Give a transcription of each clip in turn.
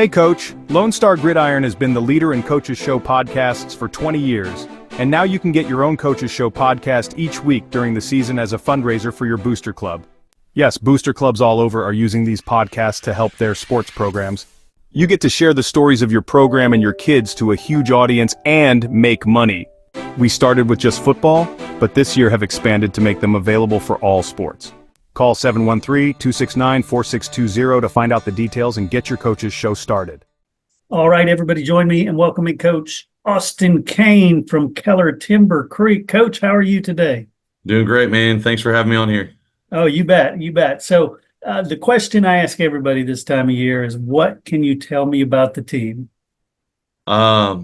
Hey Coach, Lone Star Gridiron has been the leader in Coach's Show podcasts for 20 years, and now you can get your own Coach's Show podcast each week during the season as a fundraiser for your booster club. Yes, booster clubs all over are using these podcasts to help their sports programs. You get to share the stories of your program and your kids to a huge audience and make money. We started with just football, but this year have expanded to make them available for all sports. Call 713-269-4620 to find out the details and get your Coach's Show started. All right, everybody, join me in welcoming Coach Austin Kaehn from Keller Timber Creek. Coach, how are you today? Doing great, man. Thanks for having me on here. Oh, you bet. You bet. So the question I ask everybody this time of year is, what can you tell me about the team? We're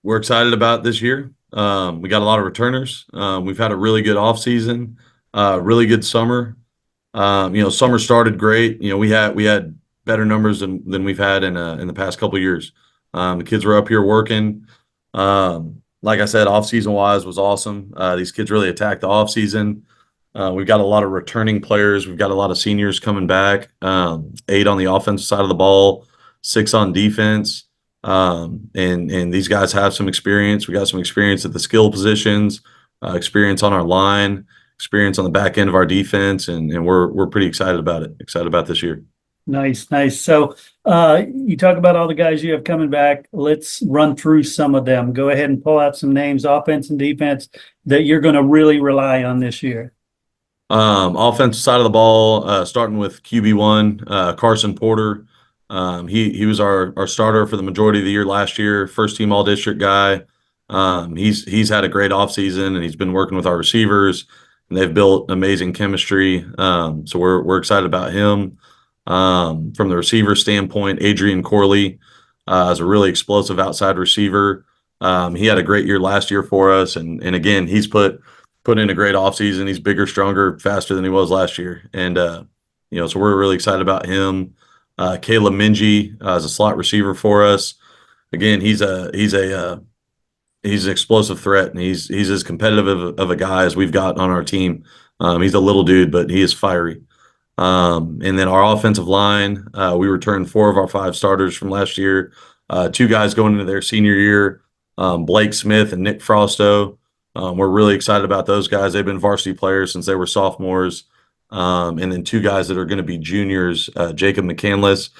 excited about this year. We got a lot of returners. We've had a really good off season, really good summer. Summer started great. We had better numbers than we've had in the past couple of years. The kids were up here working. Like I said, off season wise was awesome. These kids really attacked the off season. We've got a lot of returning players. We've got a lot of seniors coming back. 8 on the offensive side of the ball, 6 on defense. And these guys have some experience. We got some experience at the skill positions, experience on our line, experience on the back end of our defense, and we're pretty excited about it. Excited about this year. Nice. So you talk about all the guys you have coming back. Let's run through some of them. Go ahead and pull out some names, offense and defense, that you're going to really rely on this year. Offensive side of the ball, starting with QB1, Carson Porter. He was our starter for the majority of the year last year, first team all district guy. He's had a great offseason, and he's been working with our receivers, and they've built amazing chemistry. So we're excited about him. From the receiver standpoint, Adrian Corley is a really explosive outside receiver. He had a great year last year for us, and again, he's put in a great offseason. He's bigger, stronger, faster than he was last year. And so we're really excited about him. Caleb Minji is a slot receiver for us. Again, he's an explosive threat, and he's as competitive of a guy as we've got on our team. He's a little dude, but he is fiery. And then our offensive line, we returned 4 of our 5 starters from last year. 2 guys going into their senior year, Blake Smith and Nick Frosto. We're really excited about those guys. They've been varsity players since they were sophomores. And then 2 guys that are going to be juniors, Jacob McCandless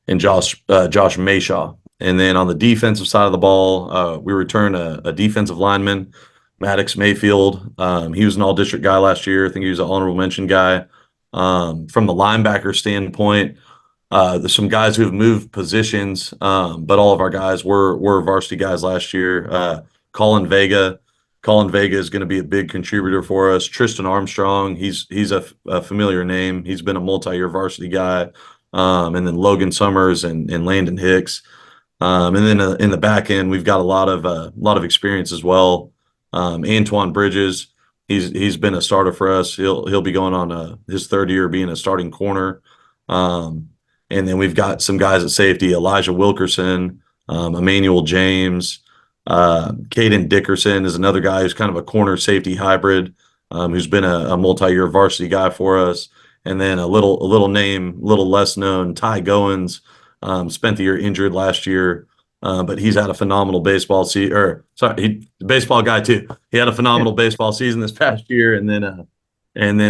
and Josh Mayshaw. And then on the defensive side of the ball, we return a defensive lineman, Maddox Mayfield. He was an all-district guy last year. I think he was an honorable mention guy. From the linebacker standpoint, there's some guys who have moved positions, but all of our guys were varsity guys last year. Colin Vega is going to be a big contributor for us. Tristan Armstrong, he's a familiar name. He's been a multi-year varsity guy. And then Logan Summers and Landon Hicks. And then in the back end, we've got a lot of experience as well. Antoine Bridges, he's been a starter for us. He'll be going on his 3rd year being a starting corner. And then we've got some guys at safety: Elijah Wilkerson, Emmanuel James. Caden Dickerson is another guy who's kind of a corner safety hybrid, who's been a multi-year varsity guy for us. And then a little less known, Ty Goins, spent the year injured last year, but he's had a phenomenal baseball season. Baseball guy too. He had a phenomenal baseball season this past year, and then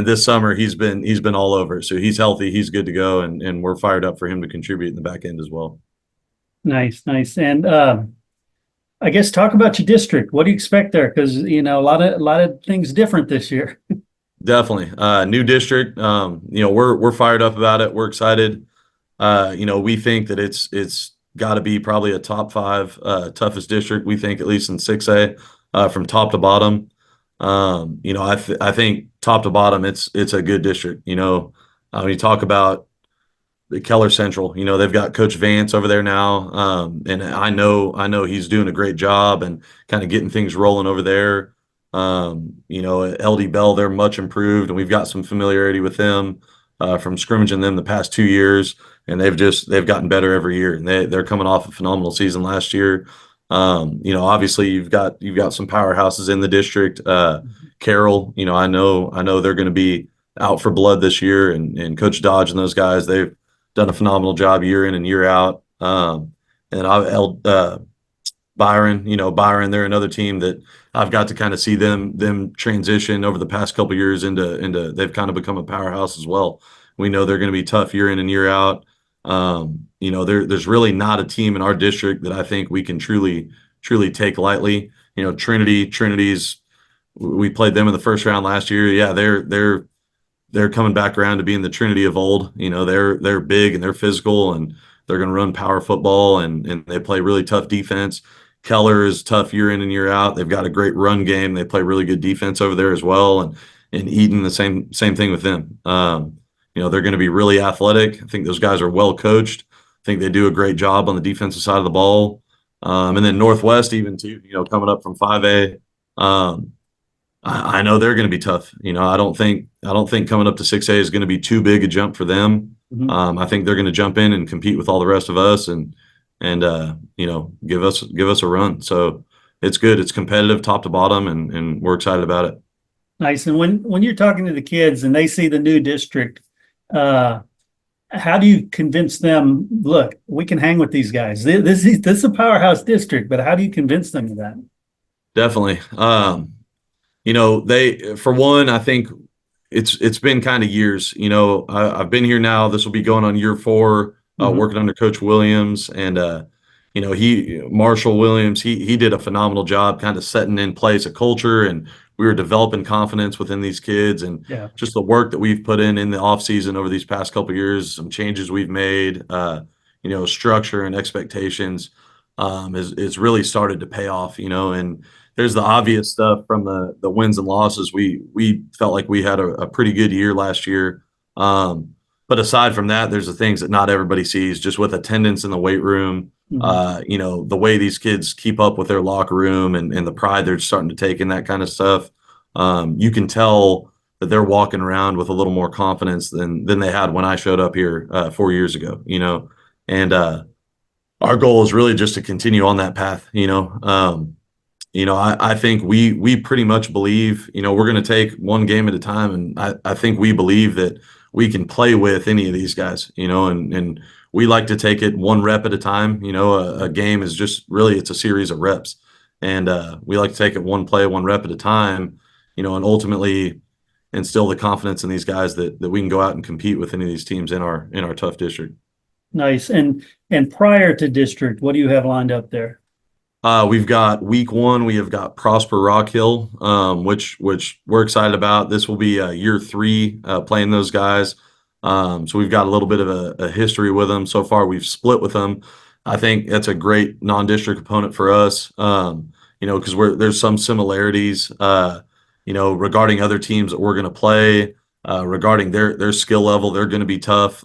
this summer he's been all over. So he's healthy, he's good to go, and we're fired up for him to contribute in the back end as well. Nice. And I guess talk about your district. What do you expect there? Because a lot of things different this year. Definitely, new district. We're fired up about it. We're excited. We think that it's got to be probably a top 5 toughest district. We think at least in 6A, from top to bottom. I think top to bottom, it's a good district. When you talk about the Keller Central, they've got Coach Vance over there now. And I know he's doing a great job and kind of getting things rolling over there. LD Bell, they're much improved, and we've got some familiarity with them from scrimmaging them the past 2 years, and they've gotten better every year, and they're coming off a phenomenal season last year. Obviously you've got some powerhouses in the district. Carroll, I know they're going to be out for blood this year, and Coach Dodge and those guys, done a phenomenal job year in and year out. And Byron, Byron, they're another team that I've got to kind of see them transition over the past couple of years into they've kind of become a powerhouse as well. We know they're going to be tough year in and year out. There's really not a team in our district that I think we can truly take lightly. Trinity's we played them in the first round last year. Yeah, they're coming back around to being the Trinity of old. They're big and they're physical and they're going to run power football and they play really tough defense. Keller is tough year in and year out. They've got a great run game. They play really good defense over there as well. And Eaton, the same thing with them. They're going to be really athletic. I think those guys are well coached. I think they do a great job on the defensive side of the ball. And then Northwest even too, coming up from 5A. I know they're going to be tough. I don't think coming up to 6A is going to be too big a jump for them. Mm-hmm. I think they're going to jump in and compete with all the rest of us and give us a run. So it's good. It's competitive top to bottom, and we're excited about it. Nice. And when you're talking to the kids and they see the new district, how do you convince them, look, we can hang with these guys? This is a powerhouse district, but how do you convince them of that? Definitely. For one, I think it's been kind of years. I've been here now. This will be going on year 4, working under Coach Williams, and Marshall Williams. He did a phenomenal job, kind of setting in place a culture, and we were developing confidence within these kids, and just the work that we've put in the off season over these past couple of years, some changes we've made, structure and expectations, is really started to pay off. And there's the obvious stuff from the wins and losses. We felt like we had a pretty good year last year. But aside from that, there's the things that not everybody sees, just with attendance in the weight room, the way these kids keep up with their locker room and the pride they're starting to take in that kind of stuff. You can tell that they're walking around with a little more confidence than they had when I showed up here 4 years ago, and our goal is really just to continue on that path, I think we pretty much believe, we're going to take one game at a time. And I think we believe that we can play with any of these guys, and we like to take it one rep at a time. A game is just really, it's a series of reps. And we like to take it one play, one rep at a time, and ultimately instill the confidence in these guys that we can go out and compete with any of these teams in our tough district. Nice. And prior to district, what do you have lined up there? We've got week 1. We have got Prosper Rock Hill, which we're excited about. This will be year 3 playing those guys. So we've got a little bit of a history with them. So far, we've split with them. I think that's a great non-district opponent for us, because there's some similarities, regarding other teams that we're going to play, regarding their skill level. They're going to be tough.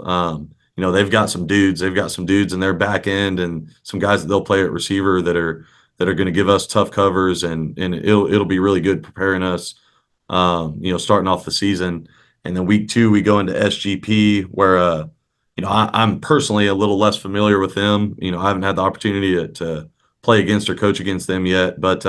They've got some dudes. They've got some dudes in their back end and some guys that they'll play at receiver that are going to give us tough covers, and it'll be really good preparing us, starting off the season. And then week 2 we go into SGP, where I'm personally a little less familiar with them. I haven't had the opportunity to play against or coach against them yet, but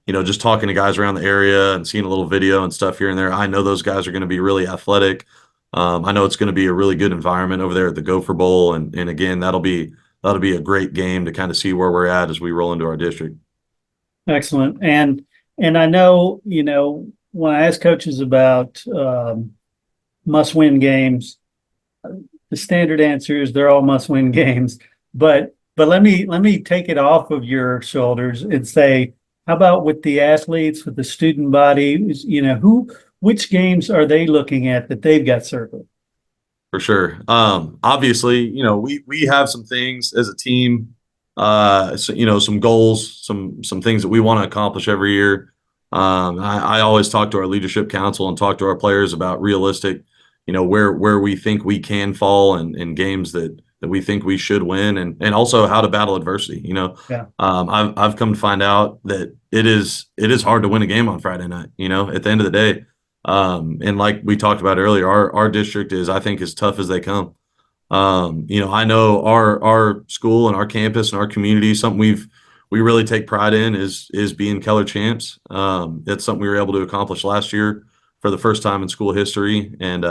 just talking to guys around the area and seeing a little video and stuff here and there, I know those guys are going to be really athletic. I know it's going to be a really good environment over there at the Gopher Bowl, and again, that'll be a great game to kind of see where we're at as we roll into our district. Excellent. And I know, when I ask coaches about must-win games, the standard answer is they're all must-win games. But let me take it off of your shoulders and say, how about with the athletes, with the student body? Which games are they looking at that they've got circled? For sure. Obviously, we have some things as a team, some goals, some things that we want to accomplish every year. I always talk to our leadership council and talk to our players about realistic, where we think we can fall and games that we think we should win, and also how to battle adversity. I've come to find out that it is hard to win a game on Friday night, at the end of the day. And like we talked about earlier, our district is, I think, as tough as they come. I know our school and our campus and our community, something we really take pride in is being Keller champs. That's something we were able to accomplish last year for the first time in school history, and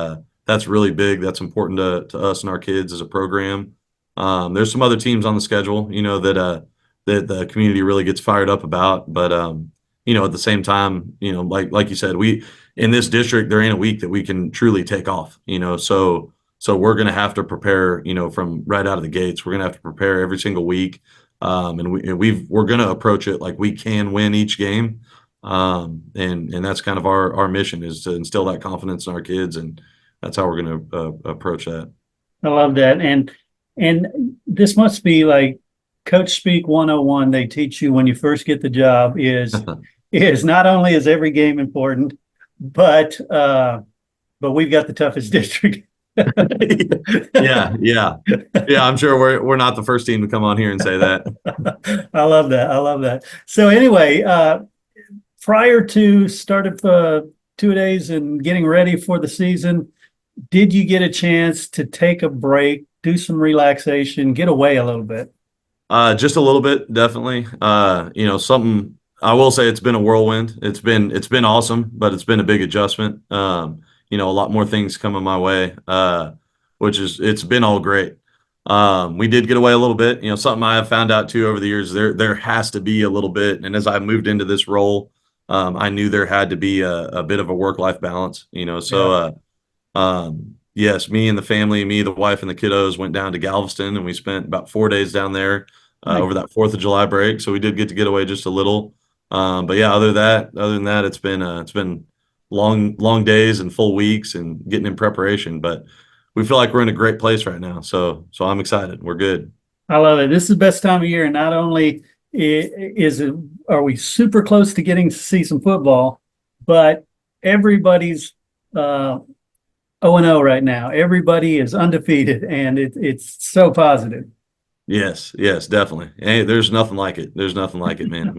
that's really big. That's important to us and our kids as a program. There's some other teams on the schedule, that the community really gets fired up about. But at the same time, like you said, we in this district there ain't a week that we can truly take off. So we're going to have to prepare. From right out of the gates, we're going to have to prepare every single week, and we're going to approach it like we can win each game. And that's kind of our mission, is to instill that confidence in our kids, and that's how we're going to approach that. I love that. And this must be like Coach Speak 101 they teach you when you first get the job is not only is every game important, but we've got the toughest district. Yeah. I'm sure we're not the first team to come on here and say that. I love that. So anyway, prior to start of two-a-days and getting ready for the season, did you get a chance to take a break, do some relaxation, get away a little bit? Just a little bit, definitely. Something I will say, it's been a whirlwind. It's been awesome, but it's been a big adjustment. A lot more things coming my way, it's been all great. We did get away a little bit. Something I have found out too over the years, there has to be a little bit. And as I moved into this role, I knew there had to be a bit of a work-life balance, yes, me and the family, the wife and the kiddos went down to Galveston, and we spent about 4 days down there over that 4th of July break. So we did get away just a little. But yeah, other than that, it's been long days and full weeks and getting in preparation, but we feel like we're in a great place right now. So I'm excited. We're good. I love it. This is the best time of year. And not only are we super close to getting to see some football, but everybody's 0-0 right now. Everybody is undefeated, and it's so positive. Yes, definitely. Hey, there's nothing like it. Man.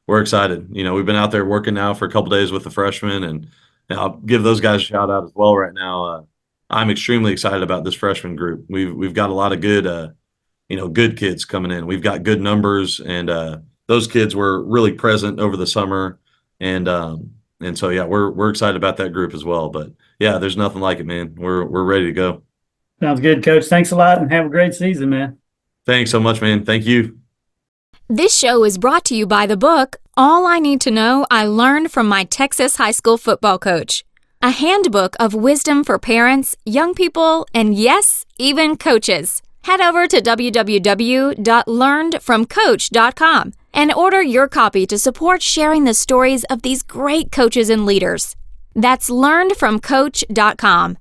We're excited. We've been out there working now for a couple days with the freshmen, and I'll give those guys a shout out as well right now. I'm extremely excited about this freshman group. We've got a lot of good, good kids coming in. We've got good numbers, and those kids were really present over the summer, and so yeah, we're excited about that group as well. But yeah, there's nothing like it, man. We're ready to go. Sounds good, Coach. Thanks a lot, and have a great season, man. Thanks so much, man. Thank you. This show is brought to you by the book, All I Need to Know I Learned from My Texas High School Football Coach, a handbook of wisdom for parents, young people, and yes, even coaches. Head over to www.learnedfromcoach.com and order your copy to support sharing the stories of these great coaches and leaders. That's learnedfromcoach.com.